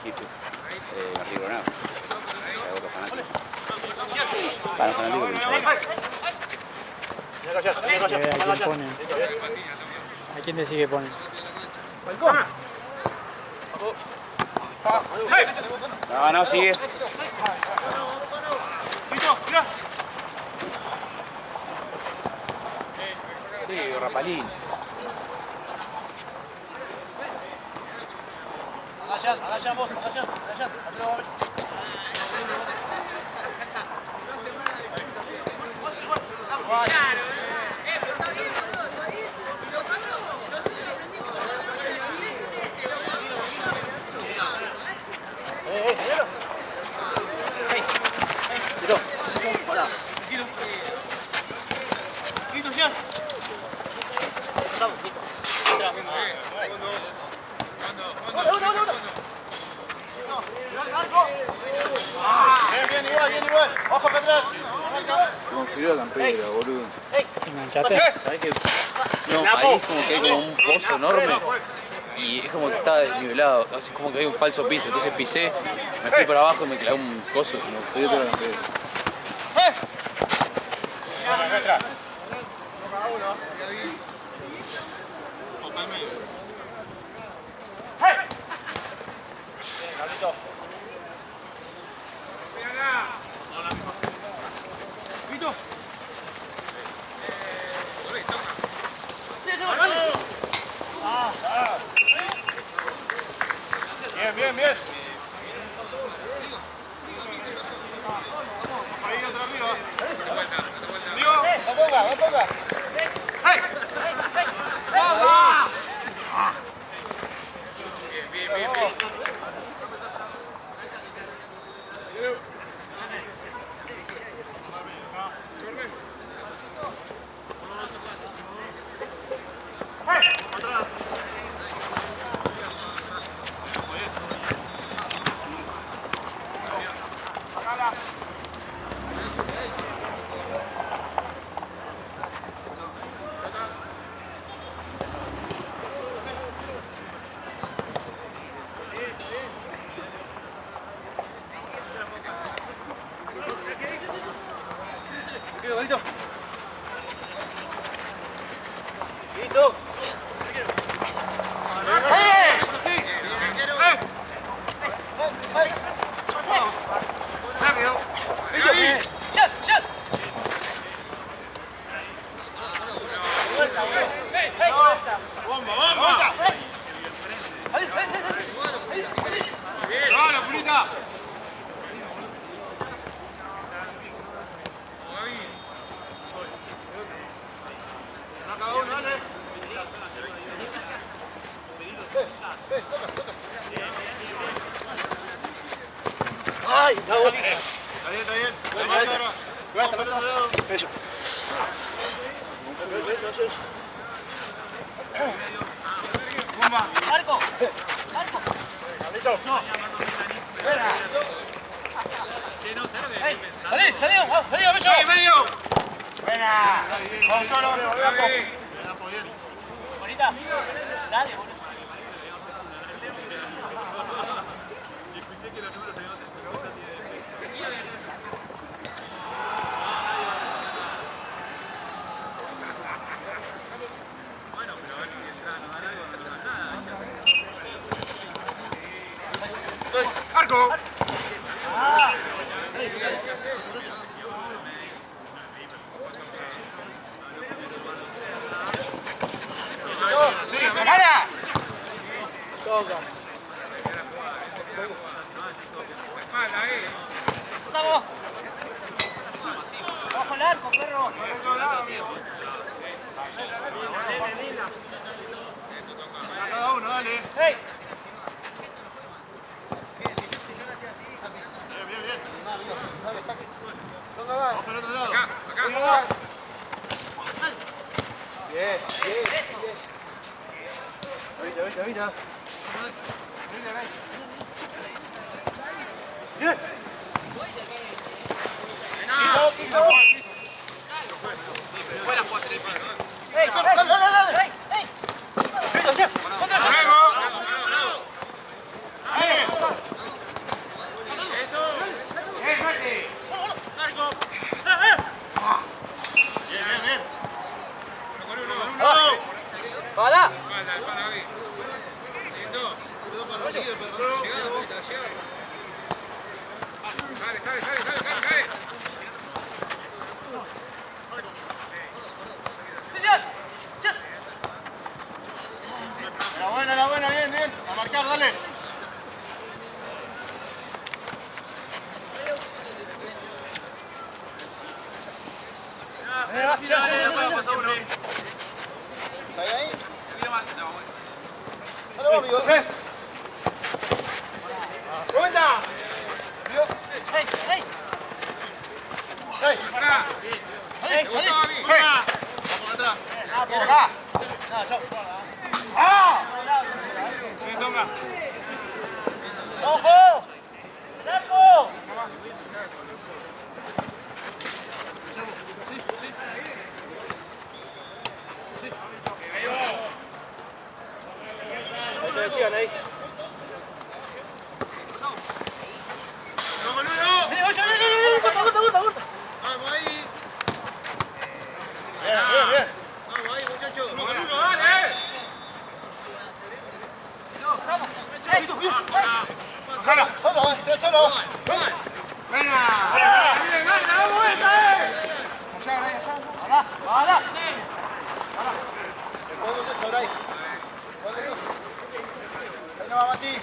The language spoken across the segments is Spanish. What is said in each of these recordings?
Jitu. No te digo nada. Hay otros fanáticos. Para los fanáticos ¿A quién ponen? ¿A quién decís que ponen? No, sigue. Sí, Rapalín. Allá vos, allá. Bien, igual. Ojo para atrás. Como frío campera, boludo. Enganchate. ¿Sabés qué? No, ahí es como que hay como un pozo enorme y es como que está desnivelado, es como que hay un falso piso, entonces pisé, me fui para abajo y me clavé un coso, como frío toda la campera. Bien. Ahí otra arriba. No ponga. ¡Hey! ¡Vamos! Bien. Listo. ¡Ay! Está bien. Eso. ¡Marco! ¡Salí, medio! ¡Buena! Vamos solo, bonita. Dale, boludo. ¡Arco! ¡Gana! ¡Vamos! ¡Ojo al arco, perro! Cada uno, dale. ¡Hey! Bien. Dale, saque. ¿Dónde va? Vamos para el otro lado. Acá. Bien. Ahorita. Bien. Piso. Fuera, puedo hacer el piso. ¡Ey! ¡Dale! ¡Ey! ¡Contra! ¿Está ahí? Dale, vamos, amigo. ¡Cuenta! ¡Hey! ¡Hey! ¡Hey! ¡Vamos atrás! ¡Vamos acá! ¡Ah! ¡Ojo! ¡Largo! Lo decían ahí. Vamos ahí. Bien, bien, bien. Vamos ahí, muchachos. Solo, solo. Venga. Ahí no va, Mati.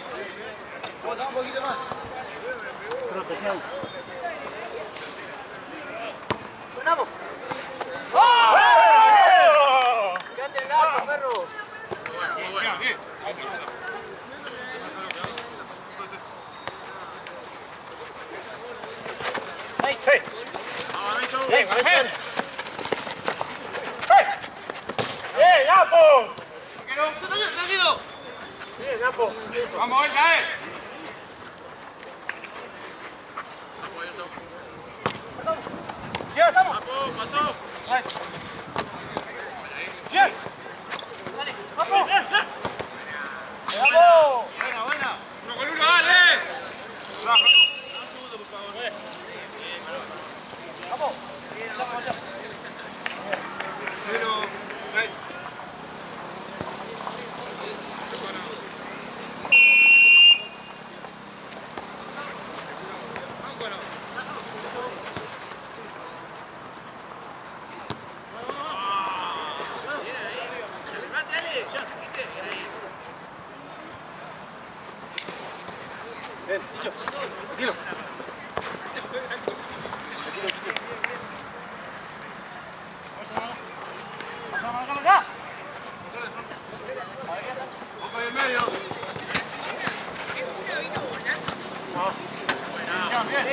Vamos un poquito más. ¡Vamos! ¡Quédate el gato, perro! Bien. ¡Hey! Hey. ¡Hey! Hey. Hey, Napo. ¡Tranquilo! Bien, Napo. Vamos, venga, Ya estamos. Pasó. Bien. Napo. Vamos. Buena, buena. Uno con uno, dale. Vamos. Bien, dicho. Tranquilo.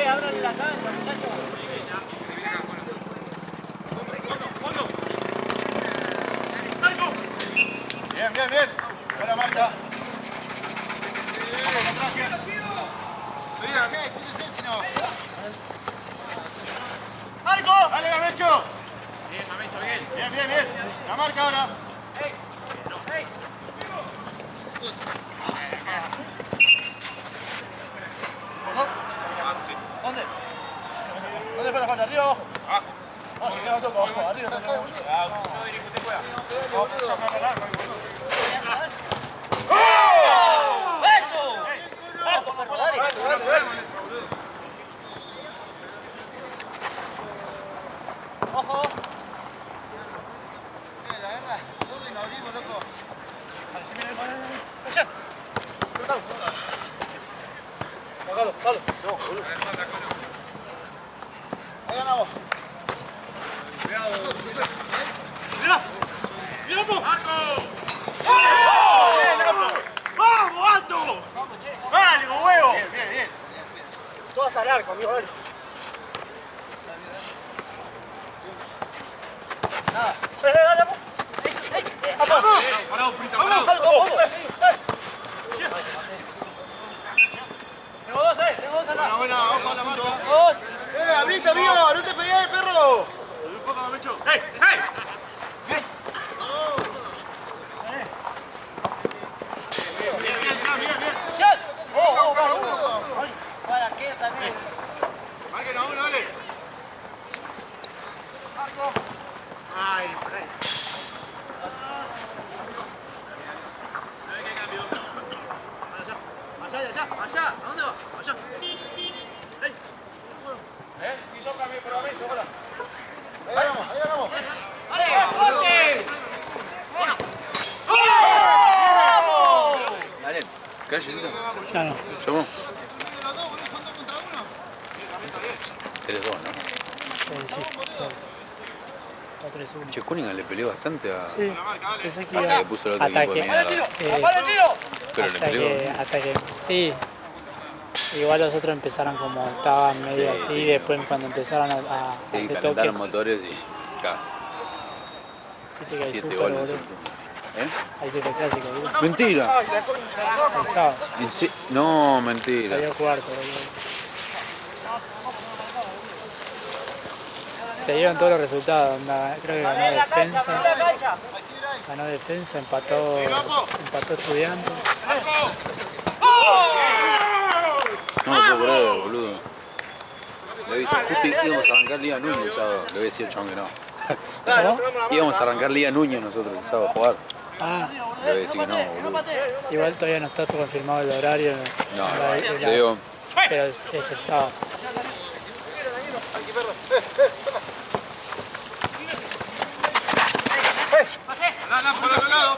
¡Ábrale la cancha, muchachos! Bien, bien, bien. Buena marca. Cuídense, si no. ¡Marco! ¡Dale, Gamecho! Bien, Gamecho, bien. Bien, bien, bien. La marca ahora. ¿Dónde? ¿Dónde fue la falta? ¿Arriba o abajo? Abajo. No, se queda toco abajo. Arriba está todo. ¡Eso! ¡Vamos, perro, dale! ¡Ojo! La guerra. Todo y nos abrimos, loco. ¡Allá! ¡Sácalo, sácalo! Ahí ganamos. ¡Vamos, Alto! ¡Dale, con huevo! Bien, bien, bien. Todas al arco, amigo, dale. Nada. Dale, vamos. ¡Vamos! Parado, Purita, ¡Vamos! parado. ¡Vamos! Tengo dos, tengo dos acá. Buena, ojo a la marca. Dos. Abrite, amigo, no te pegues, perro. Un poco, Gamecho. ¡Hey, hey! ¡Shot! Para que también. Marquen a uno, dale. Ay, por ahí. Allá. ¿A dónde va? Allá. Si yo cambié por Gamecho, hola. Ahí ganamos, ahí ganamos. ¡Dale, corte! Dale, callecito. Claro. ¿Cómo? De los dos, boludo, son 2 contra 1. 3-2, ¿no? Sí. 3-1. Che, Cunningham le peleó bastante a... Sí, pensé que hasta iba. que puso el otro Hasta equipo de que- mierda. Sí, Pero le peleó. hasta que, sí. Igual los otros empezaron como estaban medio Sí, así, sí, después cuando empezaron a Sí, hacer toques, calentaron motores y... Claro, viste que hay 7 súper, goles. boludo. ¿Eh? Hay súper clásico, boludo. Mentira. El sábado, No, mentira. salió cuarto, boludo. Se dieron todos los resultados, onda, creo que ganó defensa, empató estudiante. No lo puedo creer, boludo. Le aviso, justo íbamos a arrancar Liga Núñez el sábado. Le voy a decir al chabón que no. ¿Cómo? Íbamos a arrancar Liga Núñez nosotros el sábado a jugar. Ah, Le voy a decir que no, boludo. igual todavía no está confirmado el horario. No, te digo, Pero es el sábado. Por otro lado.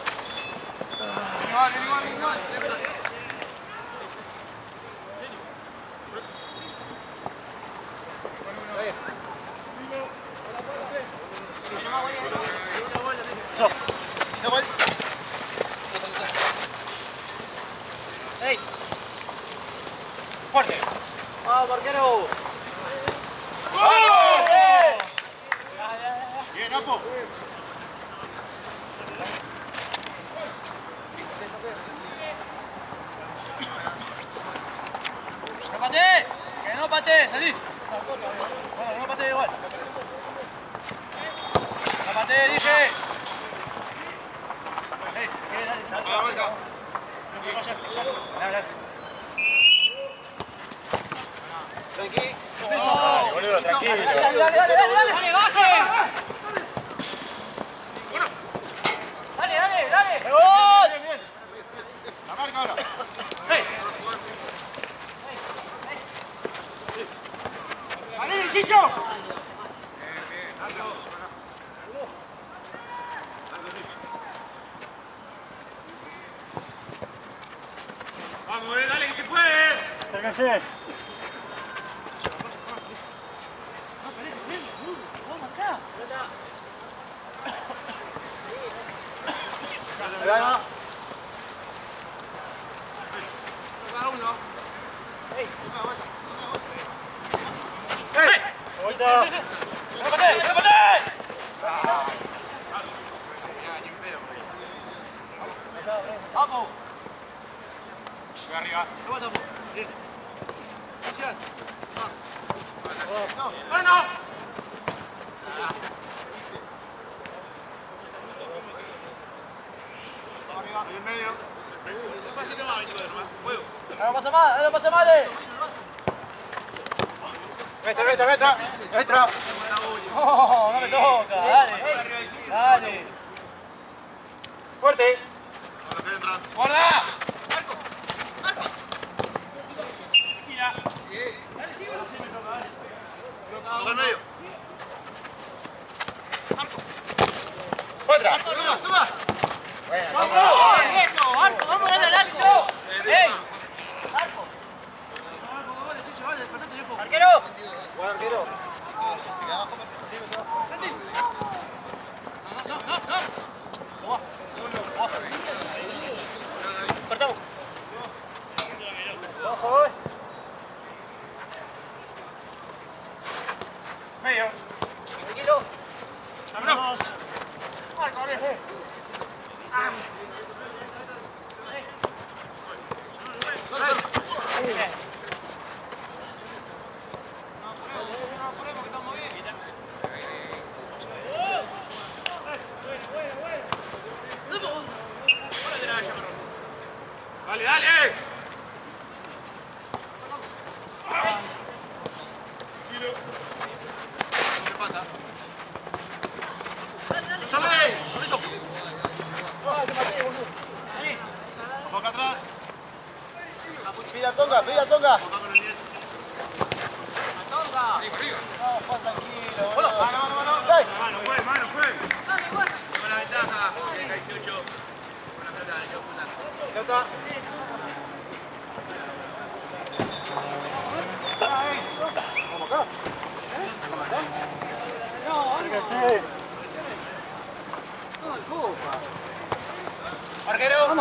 Fuerte. Vamos, porquero. Bien, Apo. No patee. Que no patee, salí. Bueno, no patee igual. No patee, dije. Dale. A la marca. Dale. Boludo, tranquilo. Dale, baje. Dale. ¡Gol! La marca ahora. ¡Vale, Chicho! Vamos, dale, que se puede. Acérquense. Ahí va. ¡No patee! ¡Vamos! Voy arriba. ¡No vas a bien! ¡Bueno! Arriba, ahí en medio. ¡No pasa mal! ¡No pasa mal! Extra. ¡Oh! ¡No me toca! ¡Dale! ¡Dale! Fuerte. ¡Guarda! Toca en medio. ¡Otra! Toma. ¡Vamos! ¡Eso! ¡Arco! ¡Vamos a darle al arco! ¡Ey! ¡Arco! ¡Arquero! Buen arquero. Cortamos. Ojo. Medio. Tranquilo. Vámonos. Marco, ¡eh! Dale, dale. Boca atrás. Pilla tonga. ¡Tonga! No, Juan, tranquilo. Mano. Mano, fue. Buena ventaja. 18. Buena pelota, Vamos acá. Acérquense.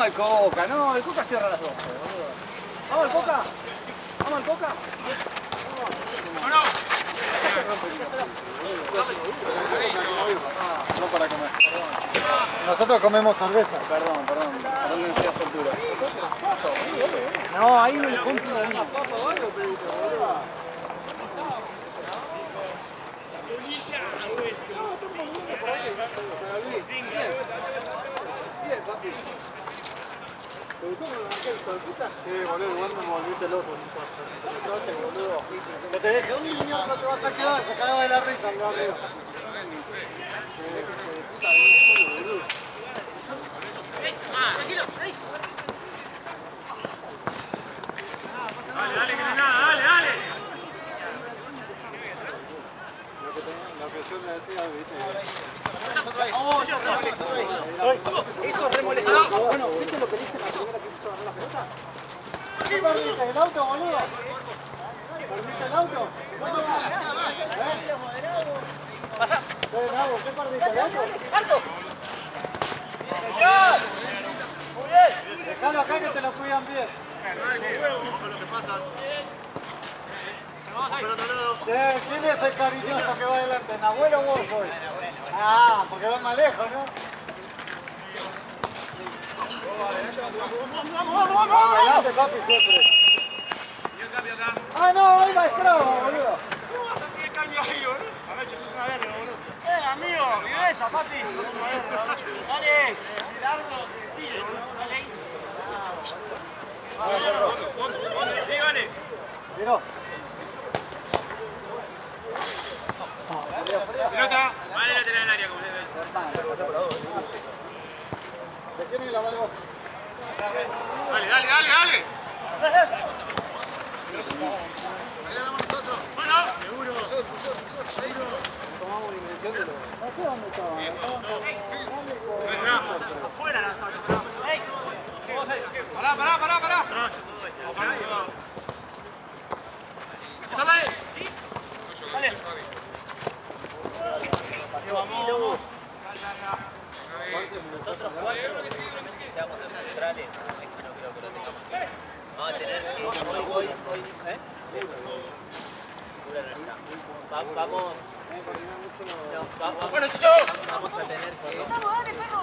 Vamos al Coca, no, el Coca cierra las 12, boludo. ¿Vamos al Coca? ¿Vamos al Coca? ¡No! No para comer. Nosotros comemos cerveza. Perdón, no decía soltura. No, ahí no le compro una papa o algo, pediste, boludo. Sí, boludo, igual me volviste loco. Boludo. Que te deje un niño, no te vas a quedar, se cagaba de la risa, amigo arriba. Tranquilo, ahí. Dale, que no es nada, dale. Lo que yo me decía, viste. Eso es remolestado. Bueno, ¿viste lo que dice la primera que quiso agarrar la pelota? ¿Qué perdiste? ¿El auto, boludo? ¿Perdiste el auto? Pasa. ¿Qué perdiste? ¿El auto? ¡Marco! Muy bien. Dejalo acá que te lo cuidan bien. ¿Quién es el cariñoso que va adelante? ¿Nahuel o vos hoy? Ah, porque van más lejos, ¿no? Vamos, adelante, papi, siempre. Ah, no, ahí va esclavo, boludo. ¿Qué cambio ahí, boludo? A ver, sos una verga, boludo. Amigo, viveza, papi. Dale. Largo, dale ahí. Sí, vale. Miró. Pelota. Vale, lateral al área, como se ve. ¿De quién es la balón? Dale. Afuera la saca. ¡Ey! Pará. Dale. Vamos. Nosotros cuatro seamos los centrales, esto no creo que lo tengamos. Vamos a tener hoy, vamos. Bueno, Chicho. Vamos a tener que. Vamos, dale, perro.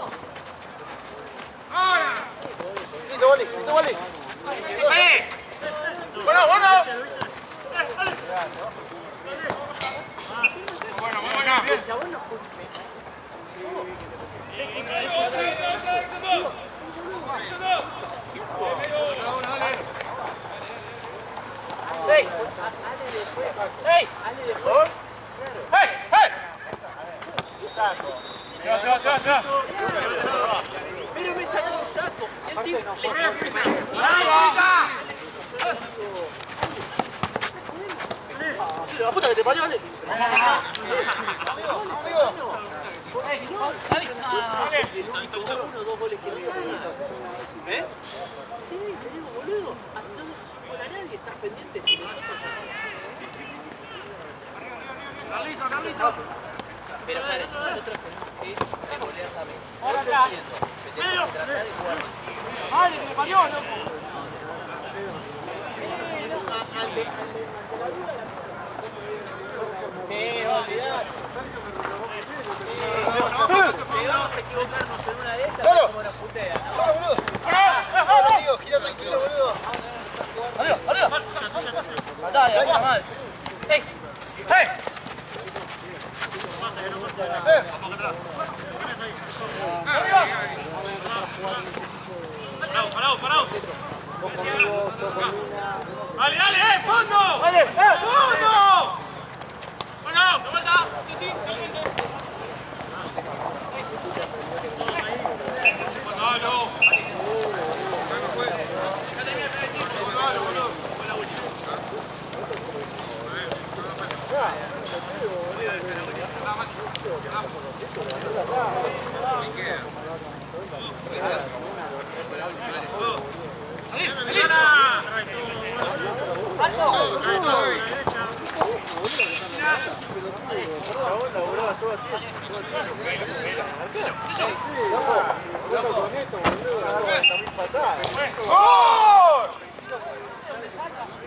Listo, Boli. Bueno. Muy buena. ¡Ey! ¡Ey! Se va. Pero me sacó un taco. El tipo ¡La puta que te parió, dale! uno o dos goles que no sabía. ¿Eh? Sí, te digo, boludo. Así no se supone a nadie. Estás pendiente. Si nosotros... Carlito. Pero nosotros tenemos que golear también. Ahora acá. Tenemos que tratar de jugar. ¡Madre que me parió, loco! Olvidar. Vamos a equivocarnos en una de esas.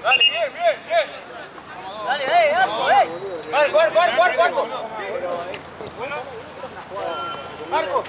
Dale, bien, bien, bien. Dale, Arco, Marco. Marco.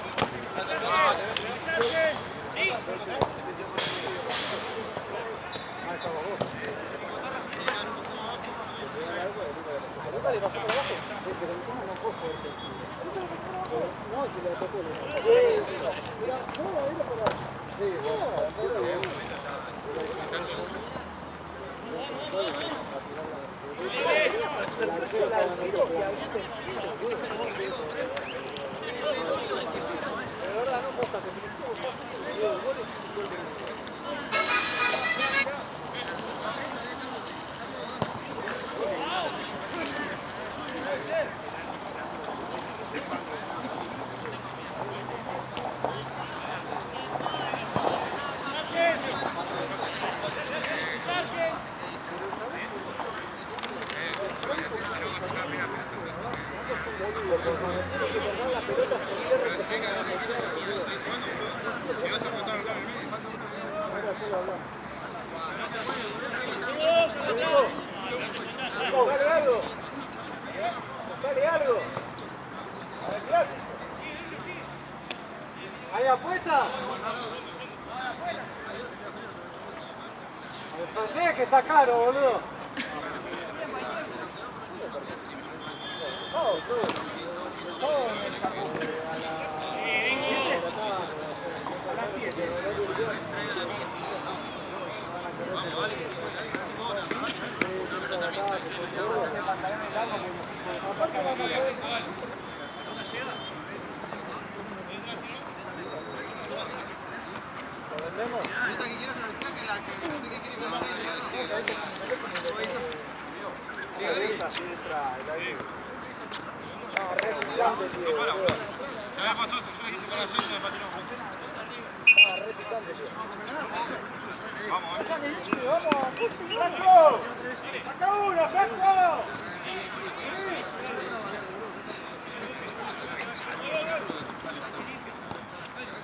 Dale algo. A ver, clásico. ¿Hay apuesta? El que está caro, boludo.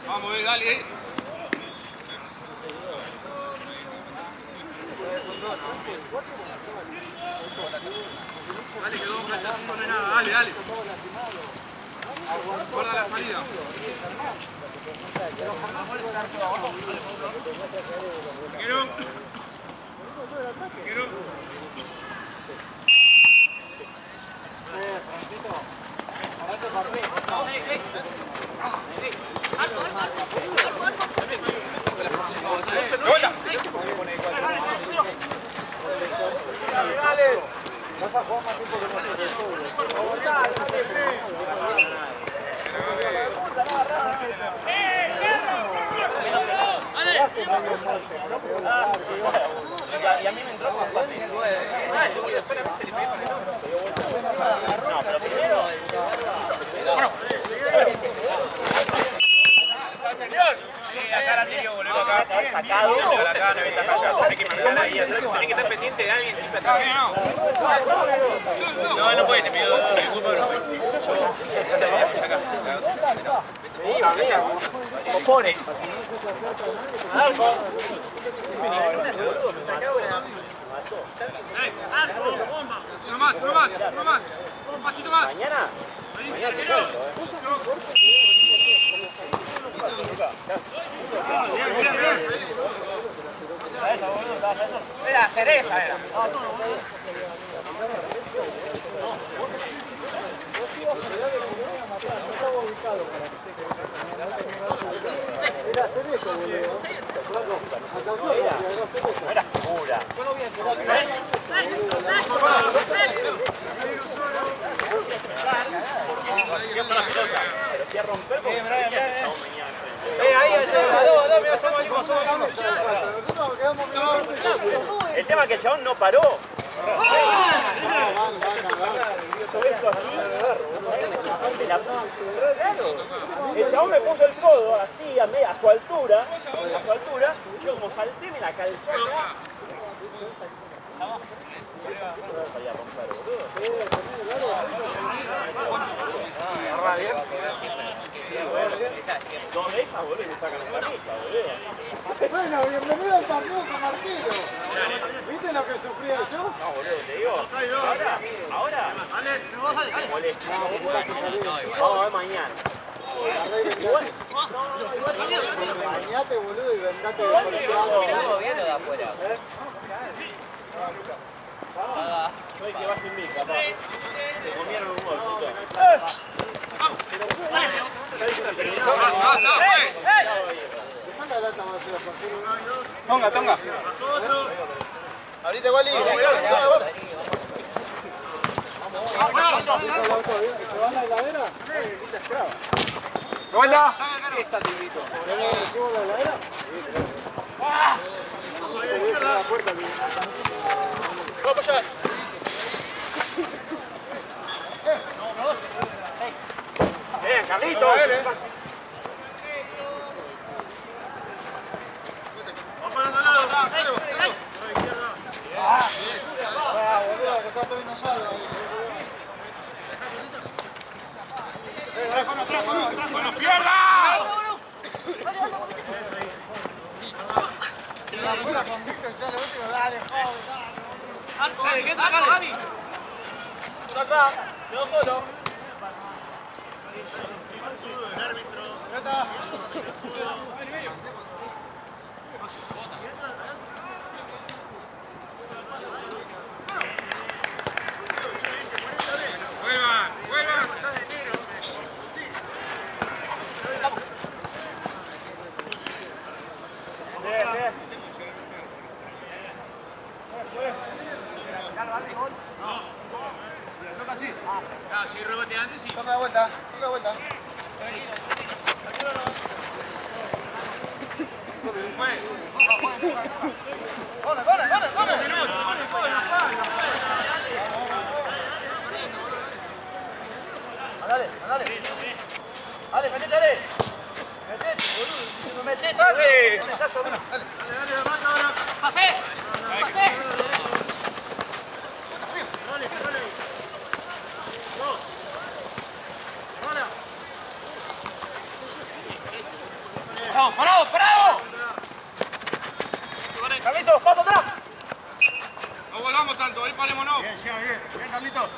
Vamos, dale. Dale, que no pone nada, dale, dale. Guarda la salida. Quiero. Dale. Vas a jugar más tiempo que nosotros. Y a mí me entró más fácil. No, pero primero... Acá la tiro, boludo, acá. Sacado. Acá, no ventaja allá. Tenés que marcar ahí atrás. Tenés que estar pendiente de alguien siempre atrás. No puede, te pido disculpas, pero acá. Cojones. Uno más. Un pasito más. Mañana. Era cereza, era. Era pura. Pero si a romper porque Ahí, dos, me hacemos el coso. el tema es que el chabón no paró. El chabón me puso el codo así a su altura, yo como salté me la calzó acá. Salía a romper, boludo. esa, boludo, y me sacan la camisa, boludo. Bueno, bienvenido al partido con Marquero. ¿Viste lo que sufrí yo? No, boludo, te digo. Ahora. Me molesta. Vamos a ver mañana. Bañate, boludo, y vendate de Viene de afuera. No hay que va sin mí, capaz. Te comieron un gol, puto. Dejá la lata más de la partida. Tonga, Tonga. Abrite, Wally. ¿Se va a la heladera? Vuelta. Esta te invito. ¿Le decimos la heladera? La puerta, Bien, Carlito. Con Víctor ya lo último, dale, joven. ¿Qué está acá, Gaby? Está atrás, quedó solo. Si rebote antes, sí. Toca de vuelta. Toca de vuelta. Dale, metete, dale. Metete, boludo. Metete. Dale. Pasé. Pasé. Vamos, parado, parado. Carlito, paso atrás. No volvamos tanto, ahí parémonos. Bien, bien, bien, Carlito.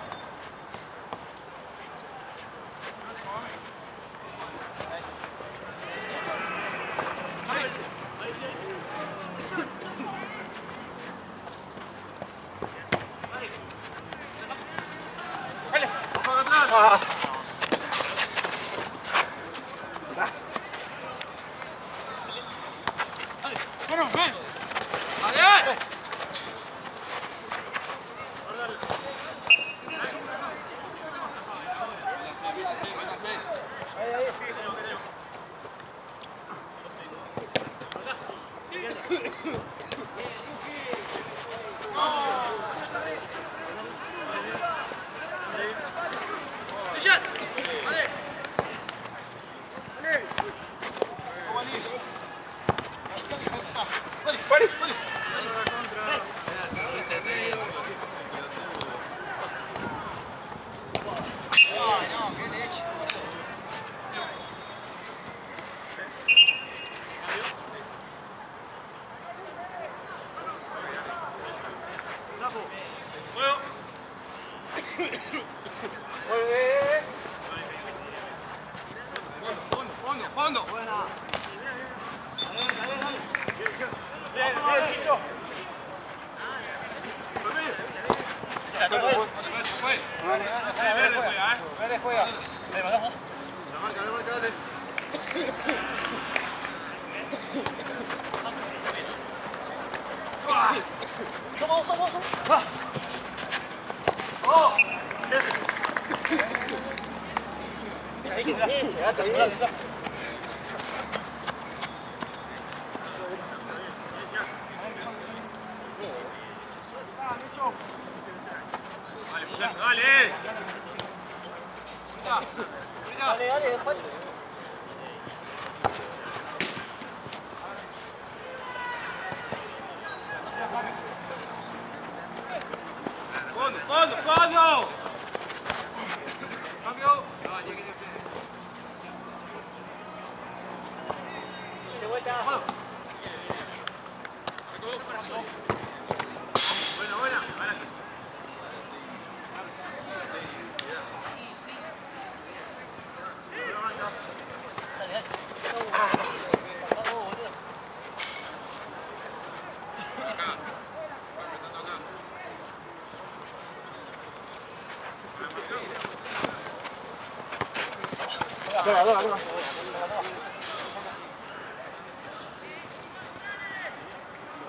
Fondo. Bien, Chicho. Verde juega. La marca, dale. Dale. Fondo. Cambio.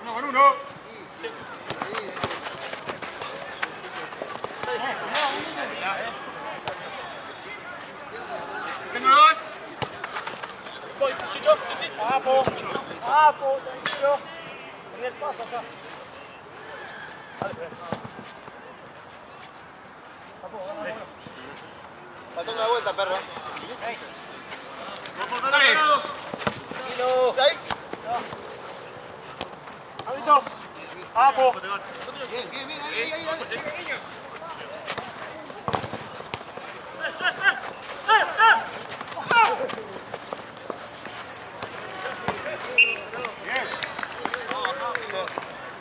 Uno con uno. Tengo dos. Voy, Chicho, sí. Papo, tranquilo. Miguel, pasa allá. Pasó una vuelta, perro. Ahí. Abito. Papo. Bien,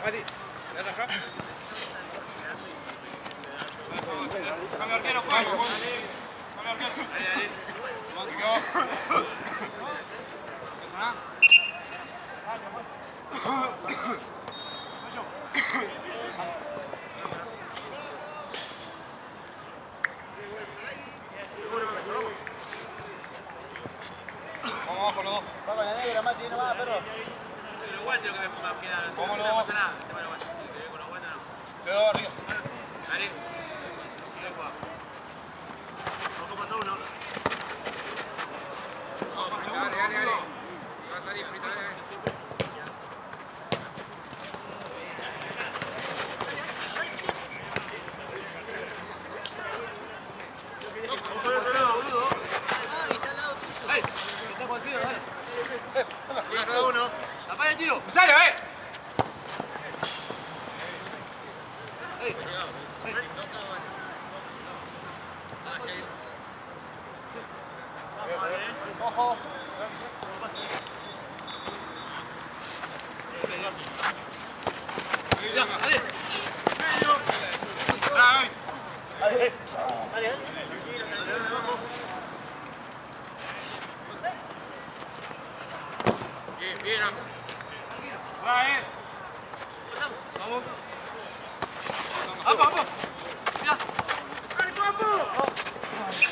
ahí. Cambio arquero, juego. Cambio arquero. Vamos con los dos. Va con la negra, Mati, no va, perro. Los guantes lo que me quedan. ¿Cómo no no? pasa nada. El tema de los guantes. Con los guantes no. Te doy arriba. Dale. Ojo, pasó uno. Dale. Va a salir frito, cada uno. Apaga el tiro. ¡Sale, Ojo. Bien. Vamos. Vamos. Mira.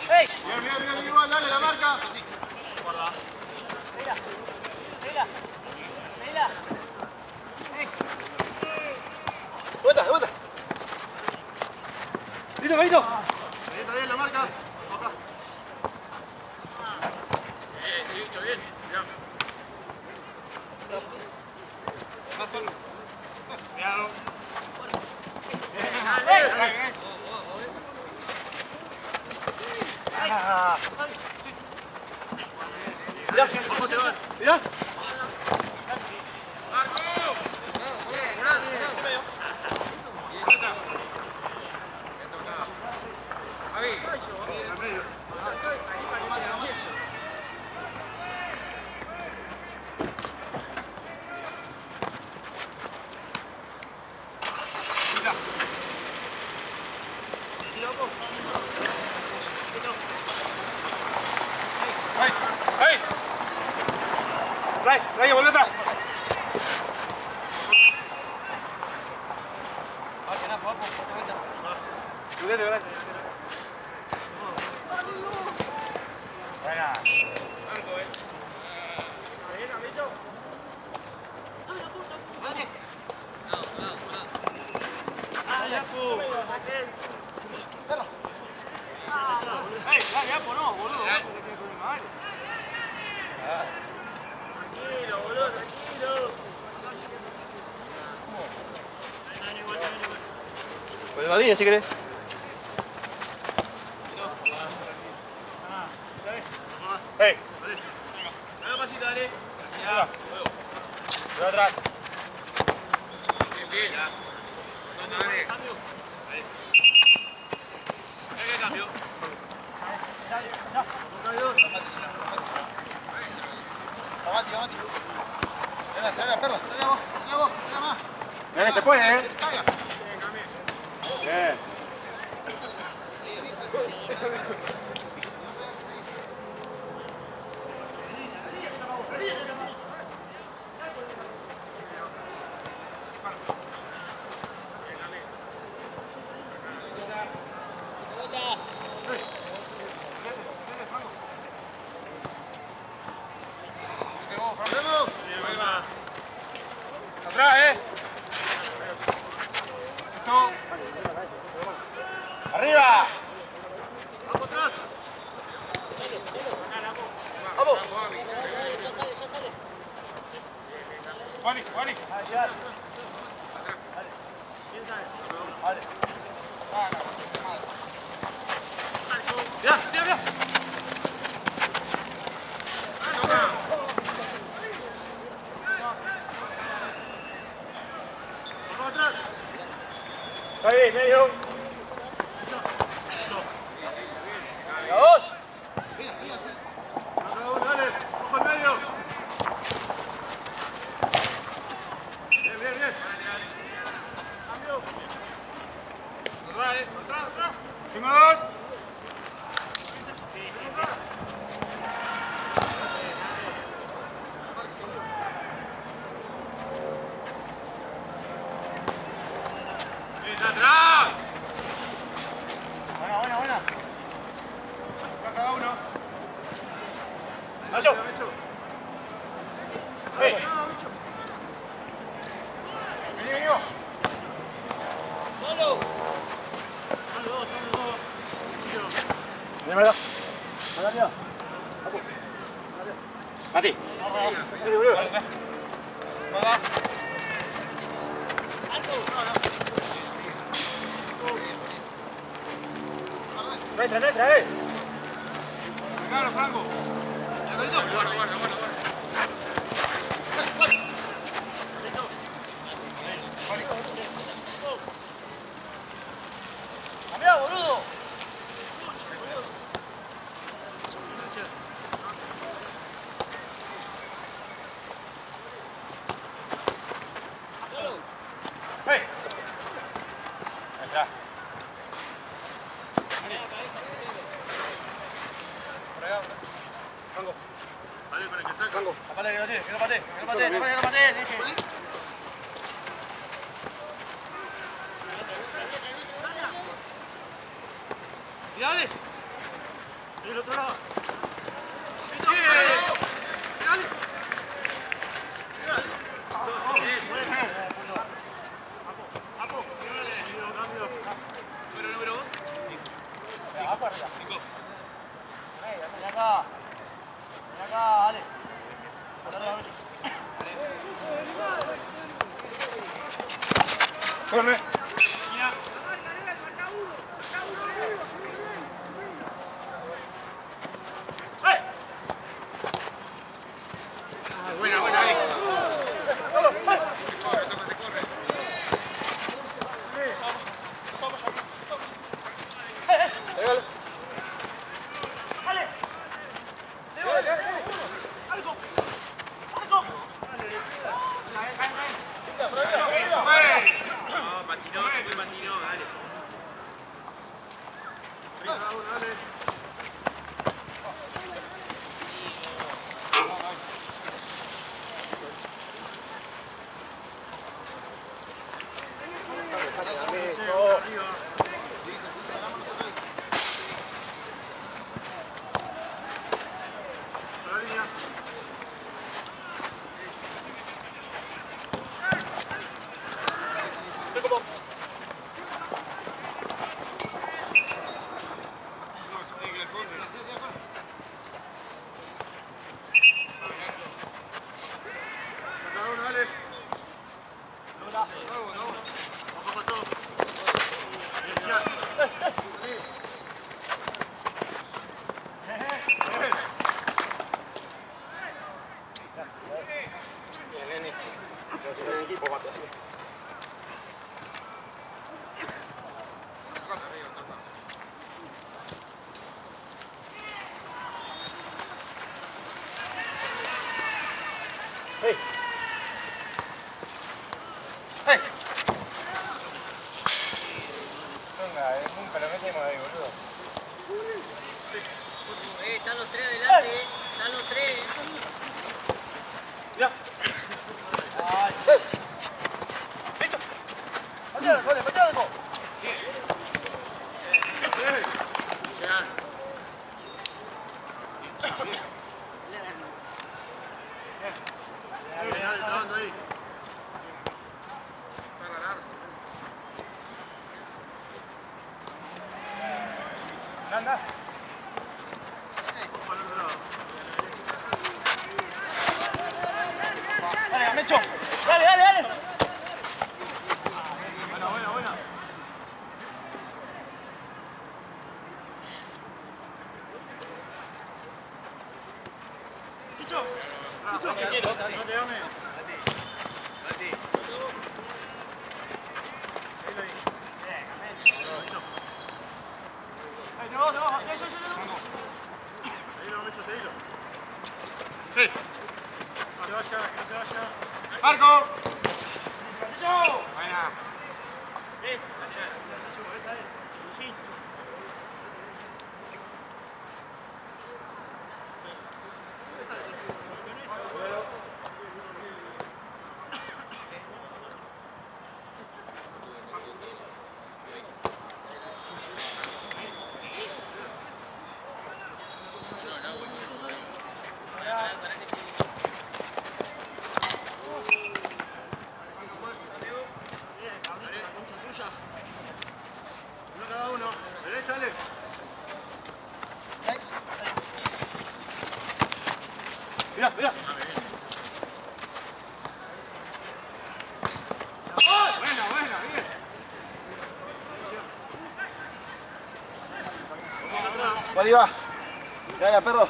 ¡Ey! Bien, igual, dale la marca. Mira. Vuelta. Listo. Está bien la marca. Acá. Bien. Mira. Cuidado. Mirá. Raya, volvé atrás. Pues el Badía, si querés. ¡Ey! Dale un pasito, dale. Gracias. Voy atrás. Bien. Dale. ¿Qué cambio? Aguante. Mati. Venga, acelera, perro, acelera vos, acelera más. Bien, se puede, ¿eh? Salga. Bien. Atrás, ¡Arriba! Juani, Juani. Está bien, medio. Dale, ojo en medio. Bien, bien, bien. Cambio. Atrás, atrás. Vamos. ¡Atrás! Buena, buena. Acá cada uno. ¡Nacho! ¡Hey! Vení, vení vos. Vení, Mario. Mario. Mati. Vení, boludo. Entra, Claro, Franco. Guarda, guarda, guarda. ¡Cambiá, boludo! ¡Hey! Entra. Dale con el que saca. Tapate, que no patee, deje. Y dale. Y el otro lado. Número 2. Abajo arriba. 5. Ven acá. Ven acá, dale. Corre. Buena, buena, ahí. Nunca lo metemos ahí, boludo. Están los tres adelante, están los tres. Ya. Listo. Patealo, Sole, patealo. Anda. Dale, Mecho. Dale, dale, dale. Buena. Chicho. Chicho. Te quiero. No te llames. ¡Marco! Buena. Mira, mira. Buena, bien. Por ahí va. Dale, perro.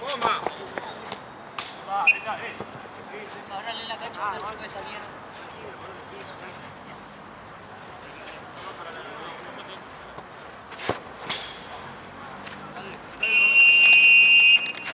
Toma. Agarrarle la cancha, no se puede salir.